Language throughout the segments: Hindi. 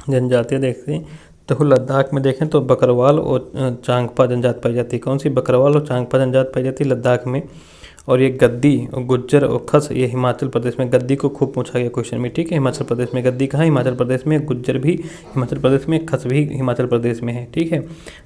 जनजातियाँ देखते हैं तो लद्दाख में देखें तो बकरवाल और चांगपा जनजाति पाई जाती है। कौन सी? बकरवाल और चांगपा जनजाति पाई जाती है लद्दाख में। और ये गद्दी और गुज्जर और खस ये हिमाचल प्रदेश में। गद्दी को खूब पूछा गया क्वेश्चन में, ठीक है। हिमाचल प्रदेश में गद्दी कहाँ? हिमाचल प्रदेश में। गुज्जर भी हिमाचल प्रदेश में, खस भी हिमाचल प्रदेश में है, ठीक है।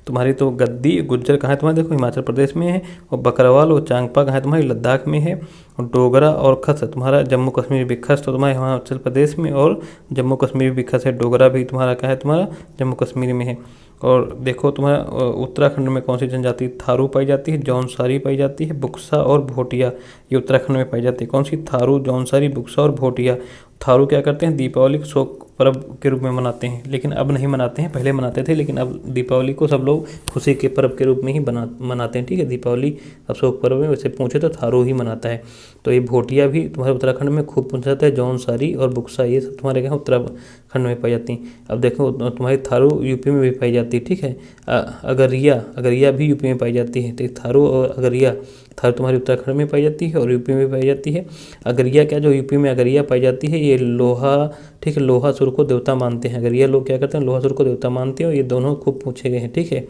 तुम्हारी तो गद्दी गुज्जर कहाँ है तुम्हारे? देखो हिमाचल प्रदेश में है। और बकरवाल और चांगपा कहाँ है तुम्हारी? लद्दाख में है। और डोगरा और खस तुम्हारा जम्मू कश्मीर भी। खस तो तुम्हारे हिमाचल प्रदेश में और जम्मू कश्मीर भी खस है। डोगरा भी तुम्हारा क्या है? तुम्हारा जम्मू कश्मीर में है। और देखो तुम्हारा उत्तराखंड में कौन सी जनजाति? थारू पाई जाती है, जौनसारी पाई जाती है, बुक्सा और भोटिया ये उत्तराखंड में पाई जाती है। कौन सी? थारू, जौनसारी, बुक्सा और भोटिया। थारू क्या करते हैं? दीपावली को शोक पर्व के रूप में मनाते हैं, लेकिन अब नहीं मनाते हैं, पहले मनाते थे, लेकिन अब दीपावली को सब लोग खुशी के पर्व के रूप में ही मनाते हैं, ठीक है। दीपावली अब शोक पर्व में वैसे पूछे तो थारू ही मनाता है। तो ये भोटिया भी तुम्हारे उत्तराखंड में खूब पूछा जाता है। जौनसारी और बुक्सा ये सब तुम्हारे यहाँ उत्तराखंड में पाई जाती हैं। अब देखो तुम्हारी थारू यूपी में भी पाई जाती है, ठीक है। अगरिया भी यूपी में पाई जाती है। तो थारू और अगरिया, थारू तुम्हारी उत्तराखंड में पाई जाती है और यूपी में पाई जाती है। अगरिया क्या, जो यूपी में अगरिया पाई जाती है ये लोहा, ठीक है, लोहासुर को देवता मानते हैं। अगरिया लोग क्या करते हैं? लोहासुर को देवता मानते हैं। और ये दोनों खूब पूछे गए हैं, ठीक है।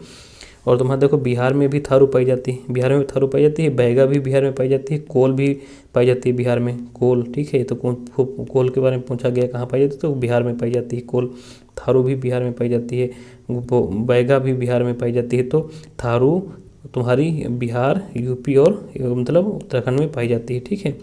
और तुम्हारा देखो बिहार में भी थारू पाई जाती है। बिहार में भी थारू पाई जाती है। बैगा भी बिहार में पाई जाती है। कोल भी पाई जाती है बिहार में। कोल, ठीक है। तो कोल के बारे में पूछा गया कहाँ पाई जाती है, तो बिहार में पाई जाती है कोल। थारू भी बिहार में पाई जाती है। बैगा भी बिहार में पाई जाती है। तो थारू तुम्हारी बिहार, यूपी और मतलब उत्तराखंड में पाई जाती है, ठीक है।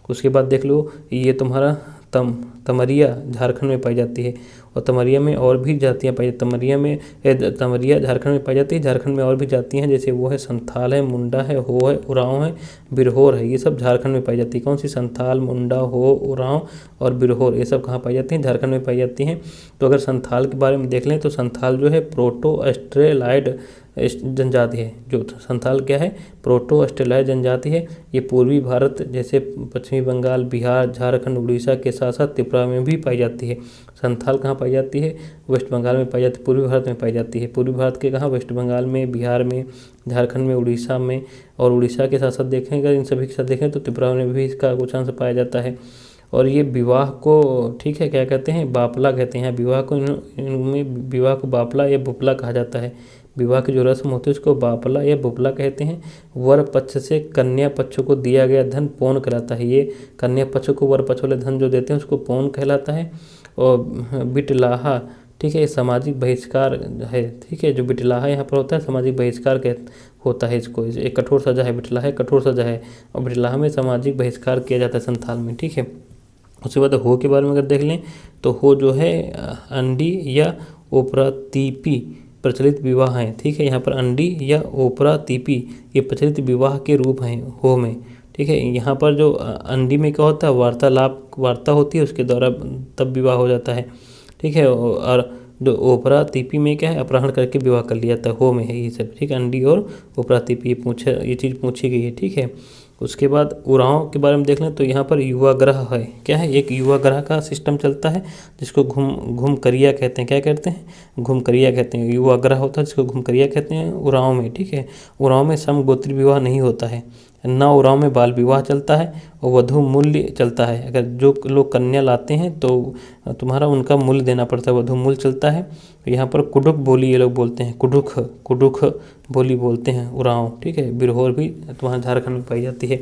उसके बाद देख लो ये तुम्हारा तमरिया झारखंड में पाई जाती है। और तमरिया में और भी जातियाँ पाई जाती है। तमरिया झारखंड में पाई जाती है। झारखंड में और भी जातियाँ हैं, जैसे वो है संथाल है, मुंडा है, हो है, उरांव है, बिरहोर है। ये सब झारखंड में पाई जाती है। कौन सी? संथाल, मुंडा, हो, उरांव और बिरहोर ये सब कहाँ पाई जाती हैं? झारखंड में पाई जाती हैं। तो अगर संथाल के बारे में देख लें तो संथाल जो है प्रोटो ऑस्ट्रेलाइड जनजाति है। जो संथाल क्या है? प्रोटो ऑस्ट्रेलाइड जनजाति है। ये पूर्वी भारत जैसे पश्चिमी बंगाल, बिहार, झारखंड, उड़ीसा के साथ साथ त्रिपुरा में भी पाई जाती है। संथाल कहाँ पाई जाती है? वेस्ट बंगाल में पाई जाती है। पूर्वी भारत में पाई जाती है। पूर्वी भारत के कहाँ? वेस्ट बंगाल में, बिहार में, झारखंड में, उड़ीसा में। और उड़ीसा के साथ साथ देखेंगे, इन सभी के साथ देखें तो त्रिपुरा में भी इसका कुछ अंश पाया जाता है। और ये विवाह को, ठीक है, क्या कहते हैं? बापला कहते हैं। विवाह को इनमें विवाह को बापला या बुपला कहा जाता है। विवाह की जो रस्म होती है उसको बापला या बुपला कहते हैं। वर पक्ष से कन्या पक्ष को दिया गया धन पौन कहलाता है। ये कन्या पक्ष को वर पक्ष वाले धन जो देते हैं उसको पौन कहलाता है। और बिटलाहा, ठीक है, ये सामाजिक बहिष्कार है, ठीक है। जो बिटलाहा यहाँ पर होता है सामाजिक बहिष्कार होता है इसको। एक कठोर सजा है, बिटलाहा कठोर सजा है। और बिटलाहा में सामाजिक बहिष्कार किया जाता है संथाल में, ठीक है। उसके बाद हो के बारे में अगर देख लें तो हो जो है अंडी या ओपरातीपी प्रचलित विवाह हैं, ठीक है। यहाँ पर अंडी या ओपरातीपी ये प्रचलित विवाह के रूप हैं हो में, ठीक है। यहाँ पर जो अंडी में क्या होता है? वार्ता होती है, उसके द्वारा तब विवाह हो जाता है, ठीक है। और जो ओपरातीपी में क्या है? अपहरण करके विवाह कर लिया जाता है। हो में है ये सब, ठीक है। अंडी और ओपरातीपी ये चीज़ पूछी गई है, ठीक है। उसके बाद उरांव के बारे में देख लें तो यहाँ पर युवाग्रह है। क्या है? एक युवाग्रह का सिस्टम चलता है जिसको घुमकरिया कहते हैं। क्या कहते हैं? घुमकरिया कहते हैं। युवाग्रह होता है जिसको घुमकरिया कहते हैं उरांव में, ठीक है। उरांव में समगोत्रीय विवाह नहीं होता है ना। उरांव में बाल विवाह चलता है और वधु मूल्य चलता है। अगर जो लोग कन्या लाते हैं तो तुम्हारा उनका मूल्य देना पड़ता है, वधु मूल्य चलता है। यहाँ पर कुडुक बोली ये लोग बोलते हैं, कुडुक बोली बोलते हैं उरांव, ठीक है। बिरहोर भी तुम्हारा झारखंड में पाई जाती है।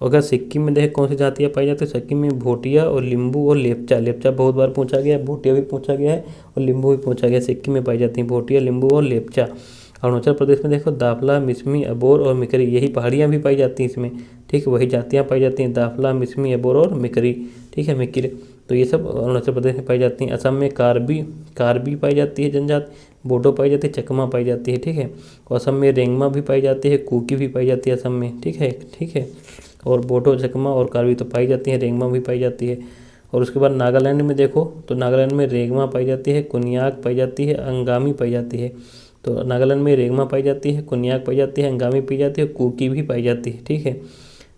अगर सिक्किम में देखें कौन सी जातियाँ पाई जाती है, सिक्किम में भोटिया और लिम्बू और लेपचा। लेपचा बहुत बार पूछा गया है, भोटिया भी पूछा गया है और लिम्बू भी पूछा गया है। सिक्किम में पाई जाती है भोटिया, लिम्बू और लेपचा। अरुणाचल प्रदेश में देखो दाफला, मिसमी, अबोर और मिकरी, यही पहाड़ियाँ भी पाई जाती हैं इसमें, ठीक है। वही जातियाँ पाई जाती हैं, दाफला, मिसमी, अबोर और मिकरी, ठीक है, मिकिर। तो ये सब अरुणाचल प्रदेश में पाई जाती हैं। असम में कार्बी पाई जाती है जनजाति, बोडो पाई जाती है, चकमा पाई जाती है, ठीक है। और असम में रेंगमा भी पाई जाती है, कुकी भी पाई जाती है असम में, ठीक है, ठीक है। और बोडो, चकमा और कार्बी तो पाई जाती है, रेंगमा भी पाई जाती है। और उसके बाद नागालैंड में देखो तो नागालैंड में रेंगमा पाई जाती है, कुनियाक पाई जाती है, अंगामी पाई जाती है। तो नागालैंड में रेंगमा पाई जाती है, कुनियाक पाई जाती है, अंगामी पाई जाती है, कुकी भी पाई जाती है, ठीक है।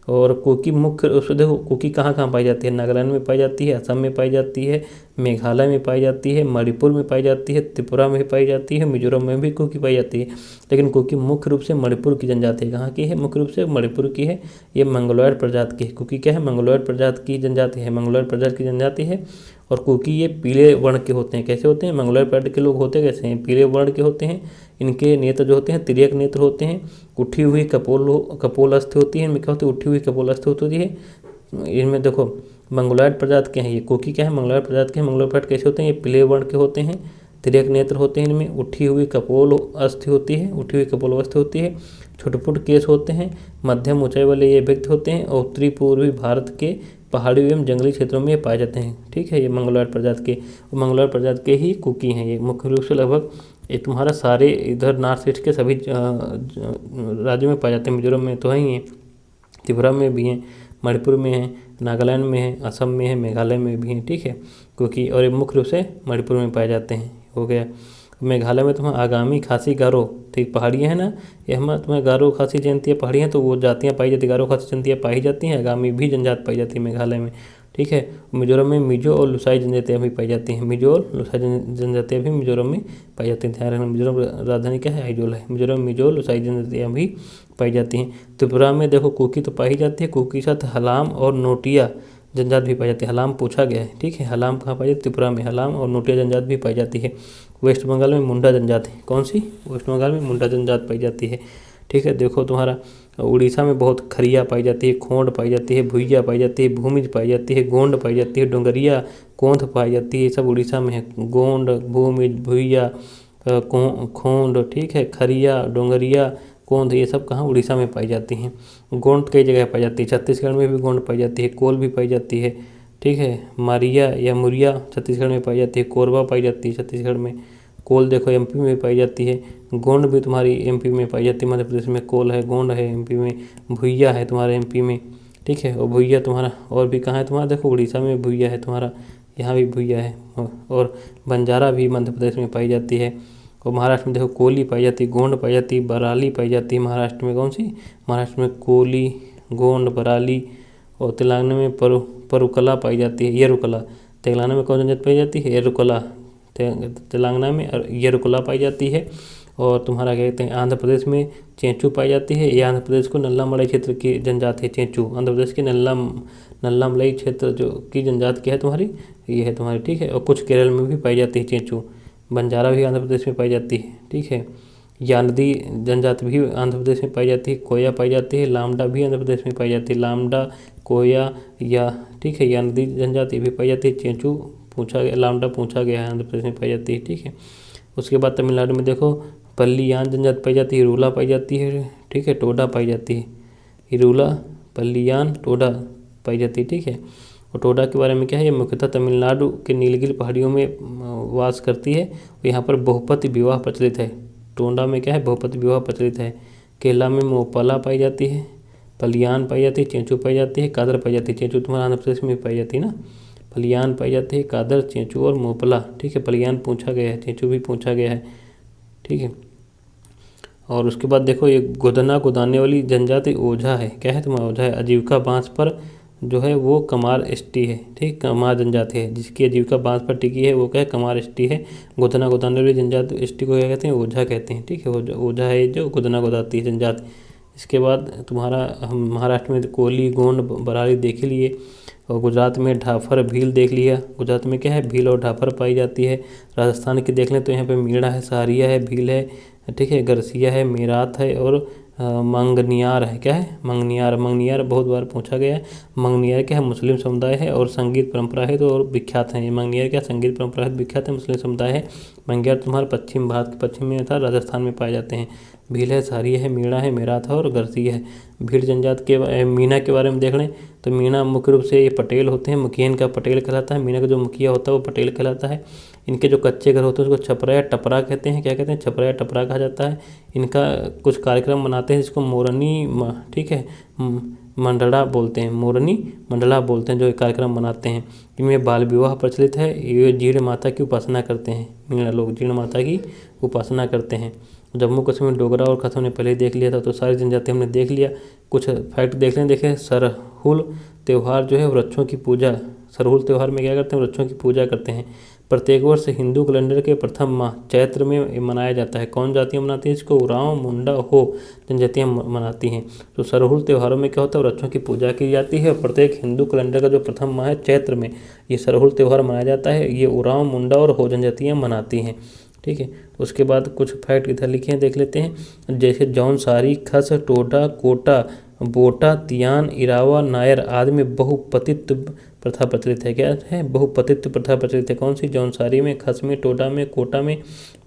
और कुकी मुख्य रूप से देखो कुकी कहाँ कहाँ पाई जाती है, नागालैंड में पाई जाती है, असम में पाई जाती है, मेघालय में पाई जाती है, मणिपुर में पाई जाती है, त्रिपुरा में पाई जाती है, मिजोरम में भी कुकी पाई जाती है। लेकिन कुकी मुख्य रूप से मणिपुर की जनजाति है। कहाँ की है? मुख्य रूप से मणिपुर की है। ये मंगोलॉयड प्रजाति की है। कुकी क्या है? मंगोलॉयड प्रजाति की जनजाति है, मंगोलॉयड प्रजाति की जनजाति है। और कुकी ये पीले वर्ण के होते हैं। कैसे होते हैं? मंगोलॉयड प्रजाति के लोग होते कैसे हैं? पीले वर्ण के होते हैं। इनके नेत्र जो होते हैं तिर्यक नेत्र होते हैं, उठी हुई कपोल अस्थि होती है। इनमें क्या होती है? उठी हुई कपोल अस्थि होती है। इनमें देखो मंगोलॉयड प्रजाति के हैं ये। कुकी क्या है? मंगोलॉयड प्रजाति के हैं। मंगोलॉयड प्रजाति कैसे होते हैं? ये पीले वर्ण के होते हैं, तिर्यक नेत्र होते हैं, इनमें उठी हुई कपोल अस्थि होती है, उठी हुई कपोल अस्थि होती है, छोटे केस होते हैं, मध्यम ऊंचाई वाले ये व्यक्ति होते हैं और उत्तरी पूर्वी भारत के पहाड़ी एवं जंगली क्षेत्रों में ये पाए जाते हैं। ठीक है, ये मंगोलॉयड प्रजाति के, मंगोलॉयड प्रजाति के ही कुकी हैं ये। मुख्य रूप से लगभग ये तुम्हारा सारे इधर नॉर्थ ईस्ट के सभी राज्यों में पाए जाते हैं। मिजोरम में तो है ही है, त्रिपुरा में भी हैं, मणिपुर में है, नागालैंड में है, असम में है, मेघालय में भी हैं। ठीक है, क्योंकि और ये मुख्य रूप से मणिपुर में पाए जाते हैं। हो गया। मेघालय में तुम्हारा आगामी, खासी, गारो, ठीक पहाड़ियाँ हैं ना, ये हमारे तुम्हें गारो खासी जनजातियाँ पहाड़ियाँ तो वो जातियाँ पाई जाती है, गारो खासी जनजातियाँ पाई जाती हैं। आगामी भी जनजाति पाई जाती है मेघालय में। ठीक है, मिजोरम में मिजो और लुसाई जनजातियाँ भी पाई जाती हैं। मिजो और लुसाई जनजातियाँ भी मिजोरम में पाई जाती हैं। ध्यान रखना, मिजोरम राजधानी क्या है? आइजोल है। मिजोरम में मिजो लुसाई जनजातियाँ भी पाई जाती हैं। त्रिपुरा में देखो कुकी तो पाई जाती है, कुकी के साथ हलाम और नोटिया जनजात भी पाई जाती है। हलाम पूछा गया है। ठीक है, हलाम कहाँ पाई जाती है? त्रिपुरा में। हलाम और नोटिया जनजात भी पाई जाती है। वेस्ट बंगाल में मुंडा जनजात है। कौन सी? वेस्ट बंगाल में मुंडा जनजात पाई जाती है। ठीक है, देखो तुम्हारा उड़ीसा में बहुत खरिया पाई जाती है, खोंड पाई जाती है, भुइया पाई जाती है, भूमिज पाई जाती है, गोंड पाई जाती है, डोंगरिया, कोंध पाई जाती है। ये सब उड़ीसा में है। गोंड, भूमिज, भुइया, खोंड, ठीक है, खरिया, डोंगरिया, गोंद, ये सब कहाँ? उड़ीसा में पाई जाती हैं। गोंड कई जगह पाई जाती है। छत्तीसगढ़ में भी गोंड पाई जाती है, कोल भी पाई जाती है। ठीक है, मारिया या मुरिया छत्तीसगढ़ में पाई जाती है, कोरबा पाई जाती है छत्तीसगढ़ में, कोल देखो एमपी में पाई जाती है, गोंड भी तुम्हारी एमपी में पाई जाती है, मध्य प्रदेश में कोल है, गोंड है एमपी में, भुइया है तुम्हारे एमपी में। ठीक है, और भुइया तुम्हारा और भी कहाँ है तुम्हारा? देखो उड़ीसा में भुइया है तुम्हारा, यहाँ भी भुइया है। और बंजारा भी मध्य प्रदेश में पाई जाती है। और महाराष्ट्र में देखो कोली पाई जाती है, गोंड पाई जाती है, बराली पाई जाती है। महाराष्ट्र में कौन सी? महाराष्ट्र में कोली, गोंड, बराली। और तेलंगाना में परुकला पाई जाती है, येरुकला। तेलंगाना में कौन जनजाति पाई जाती है? येरुकला। तेलंगाना में येरुकला पाई जाती है। और तुम्हारा क्या कहते हैं? आंध्र प्रदेश में चेंचू पाई जाती है। ये आंध्र प्रदेश को नल्लामलई क्षेत्र की जनजाति है चेंचू। आंध्र प्रदेश के नल्लामलई क्षेत्र जो की जनजाति क्या है तुम्हारी? ये है तुम्हारी। ठीक है, और कुछ केरल में भी पाई जाती है चेंचू। बंजारा भी आंध्र प्रदेश में पाई जाती है। ठीक है, यानदी जनजाति भी आंध्र प्रदेश में पाई जाती है। कोया पाई जाती है। लामडा भी आंध्र प्रदेश में पाई जाती है। लामडा, कोया या ठीक है, यानदी जनजाति भी पाई जाती है। चेंचू पूछा गया, लामडा पूछा गया है, आंध्र प्रदेश में पाई जाती है। ठीक है, उसके बाद तमिलनाडु में देखो पल्लियान जनजाति पाई जाती है, हिरूला पाई जाती है। ठीक है, टोडा पाई जाती है। हिरूला, पल्लियान, टोडा पाई जाती है। ठीक है, और टोडा के बारे में क्या है? ये मुख्यतः तमिलनाडु के नीलगिरी पहाड़ियों में वास करती है। यहाँ पर बहुपति विवाह प्रचलित है। टोडा में क्या है? बहुपति विवाह प्रचलित है। केरला में मोपला पाई जाती है, पलियान पाई जाती है, चेंचू पाई जाती है, कादर पाई जाती है। चेंचू तुम्हारा आंध्र प्रदेश में पाई जाती है ना। पलियान पाई जाती है, कादर, चेंचू और मोपला। ठीक है, पलियान पूछा गया है, चेंचू भी पूछा गया है। ठीक है, और उसके बाद देखो ये गोदना गोदाने वाली जनजाति ओझा है। क्या है तुम्हारा? ओझा है। आजीविका बांस पर जो है वो कमार एसटी है। ठीक, कमार जनजाति है जिसकी आजीविका बांस पर टिकी है, वो क्या है? कमार एसटी है। गोदना गोदाने वाली जनजाति एसटी को क्या कहते हैं? ओझा कहते हैं। ठीक है, ओझा है जो गोदना गोदाती है जनजाति। इसके बाद तुम्हारा हम महाराष्ट्र में कोली, गोंड, बराली देख लिए। और गुजरात में ढाफर, भील देख लिया। गुजरात में क्या है? भील और ढाफर पाई जाती है। राजस्थान की देख लें तो यहाँ पे मीणा है, सहारिया है, भील है, ठीक है, गरसिया है, मेरात है और मंगनियार है। क्या है? मंगनियार। मंगनियार बहुत बार पूछा गया है। मंगनियार क्या है? मुस्लिम समुदाय है और संगीत परंपरा है तो और विख्यात है। मंगनियार क्या? संगीत परंपरा है, विख्यात है, मुस्लिम समुदाय है। मंगनियार तुम्हारे पश्चिम भारत के पश्चिम में था राजस्थान में पाए जाते हैं। भील है, सहारिया है, मीणा है, मेरात है और गरसिया है। भील जनजाति के मीणा के बारे में देख लें तो मीणा मुख्य रूप से ये पटेल होते हैं। मुखिया इनका पटेल कहलाता है। मीणा का जो मुखिया होता है वो पटेल कहलाता है। इनके जो कच्चे घर होते हैं उसको छपरा या टपरा कहते हैं। क्या कहते हैं? छपरा या टपरा कहा जाता है। इनका कुछ कार्यक्रम मनाते हैं जिसको मोरनी, ठीक है, मंडला बोलते हैं। मोरनी मंडला बोलते हैं जो कार्यक्रम मनाते हैं। इनमें बाल विवाह प्रचलित है। ये जीर्ण माता की उपासना करते हैं। मीणा लोग जीर्ण माता की उपासना करते हैं। जम्मू कश्मीर डोगरा और खस हमने पहले ही देख लिया था, तो सारी जनजाति हमने देख लिया। कुछ फैक्ट देख लें। देखें, सरहुल त्यौहार जो है वृक्षों की पूजा, सरहुल त्यौहार में क्या करते हैं, वृक्षों की पूजा करते हैं। प्रत्येक वर्ष हिंदू कैलेंडर के प्रथम माह चैत्र में मनाया जाता है। कौन जातियाँ मनाती हैं इसको? उरांव, मुंडा, हो जनजातियाँ मनाती हैं। तो सरहुल त्योहारों में क्या होता है, वृक्षों की पूजा की जाती है। प्रत्येक हिंदू कैलेंडर का जो प्रथम माह है चैत्र में ये सरहुल त्यौहार मनाया जाता है। ये उरांव, मुंडा और हो जनजातियाँ मनाती हैं। ठीक है, उसके बाद कुछ फैक्ट इधर लिखे हैं, देख लेते हैं। जैसे जौनसारी, खस, टोडा, कोटा, बोटा, तियान, इरावा, नायर आदि में बहुपतित्व प्रथा प्रचलित है। क्या है? बहुपतित्व प्रथा प्रचलित है। कौन सी? जौनसारी में, खस में, टोडा में, कोटा में,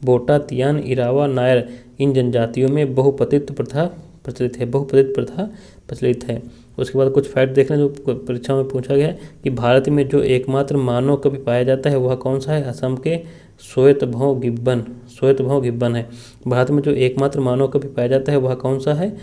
बोटा, तियान, इरावा, नायर इन जनजातियों में बहुपतित्व प्रथा प्रचलित है। बहुपतित्व प्रथा प्रचलित है। उसके बाद कुछ फैक्ट देखना जो परीक्षा में पूछा गया है कि भारत में जो एकमात्र मानव कवि पाया जाता है वह कौन सा है? असम के श्वेतभौं गिब्बन है। भारत में जो एकमात्र मानव कवि पाया जाता है वह कौन सा है?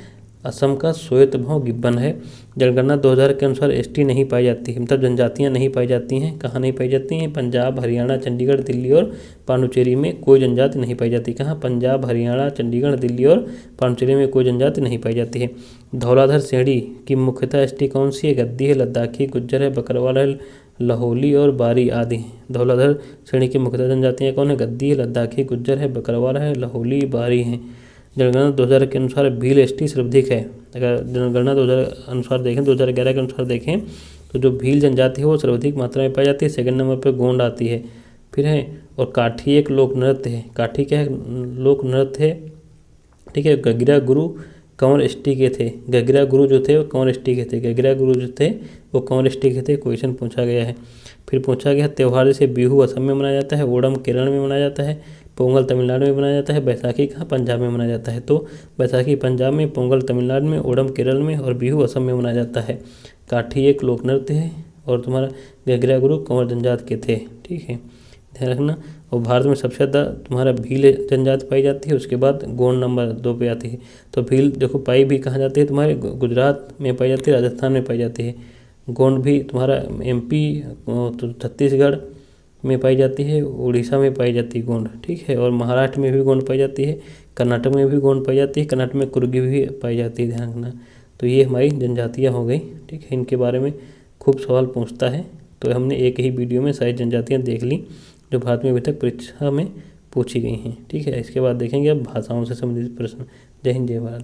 असम का श्वेतभौं गिब्बन है। जनगणना 2000 के अनुसार एसटी नहीं पाई जाती है, मतलब जनजातियां नहीं पाई जाती हैं। कहाँ नहीं पाई जाती हैं? पंजाब, हरियाणा, चंडीगढ़, दिल्ली और पांडुचेरी में कोई जनजाति नहीं पाई जाती। कहाँ? पंजाब, हरियाणा, चंडीगढ़, दिल्ली और पांडुचेरी में कोई जनजाति नहीं पाई जाती है। धौलाधर श्रेणी की मुख्यतः एसटी कौन सी है? गद्दी है, लद्दाखी, गुज्जर है, बकरवाल है, लाहौली और बारी आदि। धौलाधर श्रेणी की मुख्यतः जनजातियाँ कौन है? गद्दी है, लद्दाखी, गुज्जर है, बकरवाल है, लाहौली, बारी हैं। जनगणना 2000 के अनुसार भील एसटी सर्वाधिक है। अगर जनगणना 2000 अनुसार देखें, 2011 के अनुसार देखें तो जो भील जनजाति है वो सर्वाधिक मात्रा में पाई जाती है। सेकंड नंबर पर गोंड आती है। फिर है और काठी एक लोक नृत्य है। काठी क्या है? लोक नृत्य है। ठीक है, गगरा गुरु कंवर एसटी के थे। गगरा गुरु जो थे वो कंवर एसटी के थे। गगरा गुरु जो थे वो कंवर एसटी के थे। क्वेश्चन पूछा गया है। फिर पूछा गया त्यौहार जैसे बिहू असम में मनाया जाता है, ओणम केरल में मनाया जाता है, पोंगल तमिलनाडु में मनाया जाता है, बैसाखी कहाँ? पंजाब में मनाया जाता है। तो बैसाखी पंजाब में, पोंगल तमिलनाडु में, ओणम केरल में और बिहू असम में मनाया जाता है। काठी एक लोक नृत्य है और तुम्हारा गगरा गुरु कंवर जनजाति के थे। ठीक है, ध्यान रखना। और भारत में सबसे ज़्यादा तुम्हारा भील जनजाति पाई जाती है। उसके बाद गोंड नंबर 2 पे आती है। तो भील देखो पाई भी कहाँ जाती है? तुम्हारे गुजरात में पाई जाती है, राजस्थान में पाई जाती है। गोंड भी तुम्हारा एमपी, तो छत्तीसगढ़ में पाई जाती है, उड़ीसा में पाई जाती है गोंड। ठीक है, और महाराष्ट्र में भी गोंड पाई जाती है, कर्नाटक में भी गोंड पाई जाती है, कर्नाटक में कुर्गी भी पाई जाती है। ध्यान रखना। तो ये हमारी जनजातियाँ हो गई। ठीक है, इनके बारे में खूब सवाल पूछता है। तो हमने एक ही वीडियो में सारी जनजातियाँ देख ली जो भारत में अभी तक परीक्षा में पूछी गई हैं। ठीक है, इसके बाद देखेंगे अब भाषाओं से संबंधित प्रश्न। जय हिंद, जय भारत।